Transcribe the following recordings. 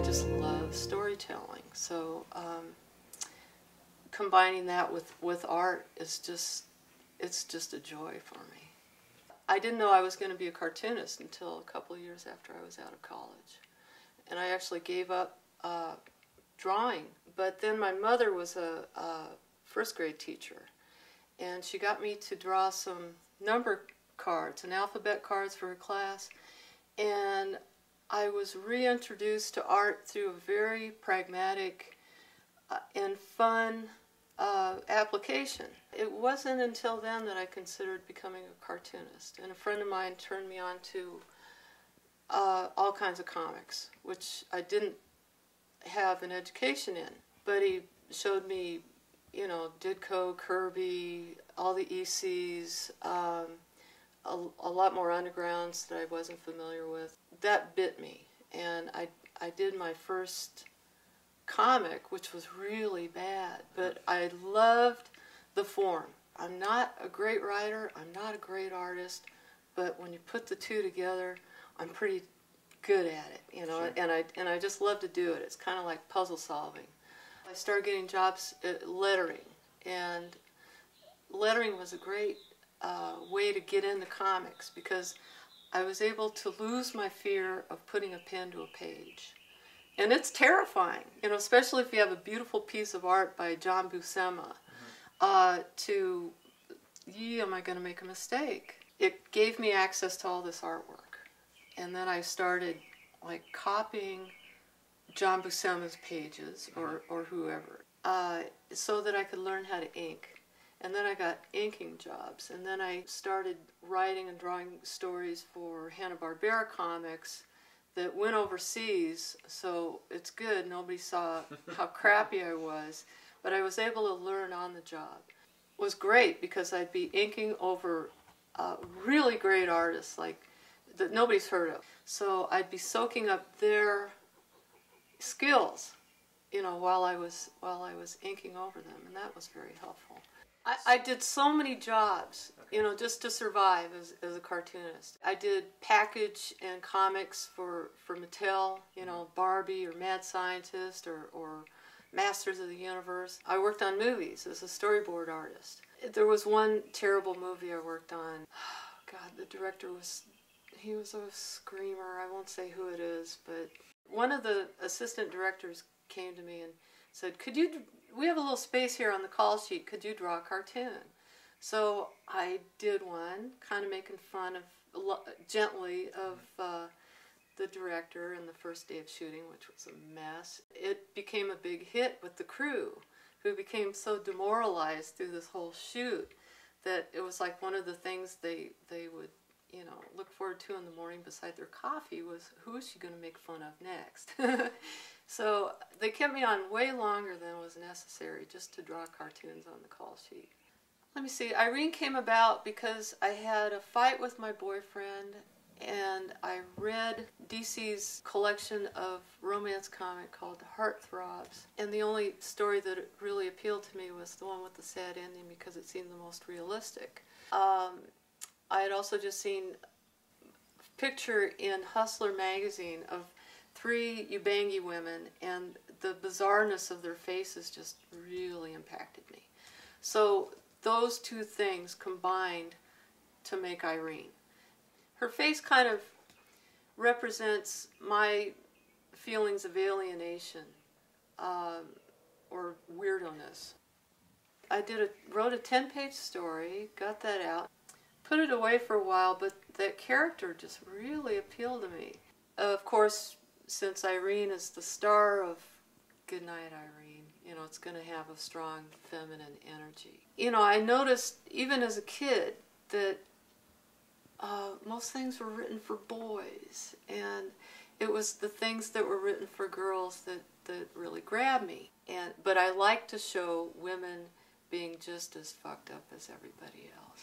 I just love storytelling. So combining that with art is just, it's just a joy for me. I didn't know I was going to be a cartoonist until a couple of years after I was out of college. And I actually gave up drawing. But then my mother was a first grade teacher, and she got me to draw some number cards and alphabet cards for her class. And I was reintroduced to art through a very pragmatic and fun application. It wasn't until then that I considered becoming a cartoonist. And a friend of mine turned me on to all kinds of comics, which I didn't have an education in. But he showed me, you know, Ditko, Kirby, all the ECs, a lot more undergrounds that I wasn't familiar with. That bit me, and I did my first comic, which was really bad, but I loved the form. I'm not a great writer, I'm not a great artist, but when you put the two together, I'm pretty good at it, you know. Sure. and I just love to do it. It's kind of like puzzle solving. I started getting jobs at lettering, and lettering was a great way to get into comics, because I was able to lose my fear of putting a pen to a page. And it's terrifying, you know, especially if you have a beautiful piece of art by John Buscema, am I going to make a mistake? It gave me access to all this artwork. And then I started, like, copying John Buscema's pages, or whoever, so that I could learn how to ink. And then I got inking jobs, and then I started writing and drawing stories for Hanna-Barbera comics that went overseas, so it's good. Nobody saw how crappy I was, but I was able to learn on the job. It was great because I'd be inking over really great artists like that nobody's heard of. So I'd be soaking up their skills, you know, while I was inking over them, and that was very helpful. I did so many jobs, you know, just to survive as a cartoonist. I did package and comics for Mattel, you know, Barbie or Mad Scientist or Masters of the Universe. I worked on movies as a storyboard artist. There was one terrible movie I worked on. God, the director he was a screamer. I won't say who it is, but one of the assistant directors came to me and said, we have a little space here on the call sheet, could you draw a cartoon? So I did one, kind of making fun gently of the director in the first day of shooting, which was a mess. It became a big hit with the crew, who became so demoralized through this whole shoot that it was like one of the things they would, you know, look forward to in the morning beside their coffee was, who is she going to make fun of next? So they kept me on way longer than was necessary just to draw cartoons on the call sheet. Let me see, Irene came about because I had a fight with my boyfriend, and I read DC's collection of romance comic called Heartthrobs, and the only story that really appealed to me was the one with the sad ending because it seemed the most realistic. I had also just seen a picture in Hustler magazine of 3 Ubangi women, and the bizarreness of their faces just really impacted me. So those two things combined to make Irene. Her face kind of represents my feelings of alienation or weirdness. I wrote a 10-page story, got that out, put it away for a while, but that character just really appealed to me. Of course, since Irene is the star of Goodnight Irene, you know, it's going to have a strong feminine energy. You know, I noticed even as a kid that most things were written for boys, and it was the things that were written for girls that really grabbed me. But I like to show women being just as fucked up as everybody else,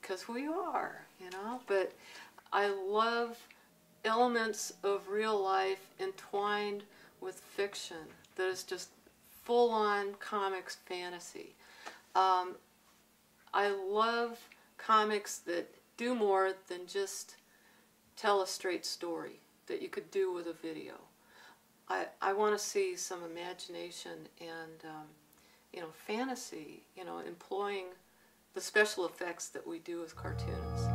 because we are, you know. But I love elements of real life entwined with fiction that is just full-on comics fantasy. I love comics that do more than just tell a straight story that you could do with a video. I want to see some imagination and fantasy, employing the special effects that we do as cartoonists.